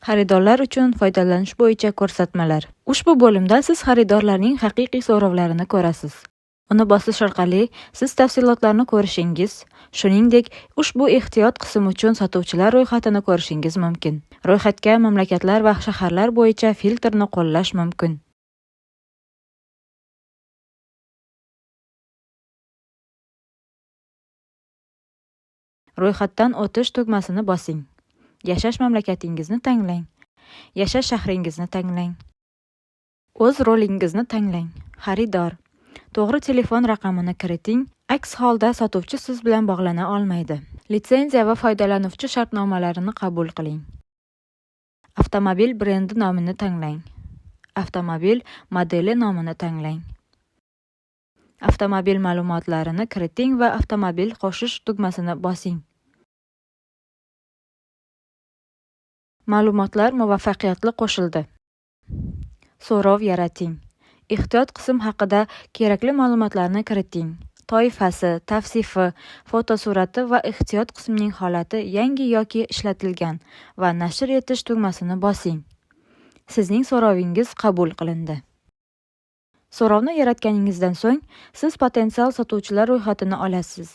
Xaridorlar uchun foydalanish bo'yicha ko'rsatmalar. Ushbu bo'limda siz xaridorlarning haqiqiy so'rovlarini ko'rasiz. Uni bosish orqali siz tafsilotlarni ko'rishingiz, shuningdek, ushbu ehtiyot qism uchun sotuvchilar ro'yxatini ko'rishingiz mumkin. Ro'yxatga mamlakatlar va shaharlar bo'yicha filtrni qo'llash mumkin. Ro'yxatdan o'tish tugmasini bosing. Yashash mamlakatingizni tanlang. Yashash shahringizni tanlang. O'z rolingizni tanlang. Xaridor. To'g'ri telefon raqamini kiriting. Aks holda sotuvchi siz bilan bog'lana olmaydi. Litsenziya va foydalanuvchi shartnomalarini qabul qiling. Avtomobil brendi nomini tanlang. Avtomobil modeli nomini tanlang. Avtomobil ma'lumotlarini kiriting va avtomobil qo'shish tugmasini bosing. Ma'lumotlar muvaffaqiyatli qo'shildi. So'rov yarating. Ehtiyot qism haqida kerakli ma'lumotlarni kiriting. Toifasi, tavsifi, fotosurati va ehtiyot qismining holati yangi yoki ishlatilgan va nashr etish tugmasini bosing. Sizning so'rovingiz qabul qilindi. So'rovni yaratganingizdan so'ng, siz potensial sotuvchilar ro'yxatini olasiz.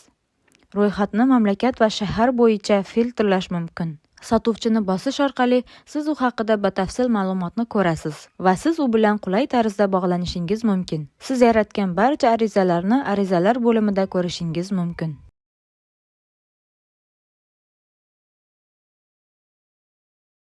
Ro'yxatni mamlakat va shahar bo'yicha filtrlash mumkin. Sotuvchini bosish orqali siz u haqida batafsil ma'lumotni ko'rasiz va siz u bilan qulay tarzda bog'lanishingiz mumkin. Siz yaratgan barcha arizalarni arizalar bo'limida ko'rishingiz mumkin.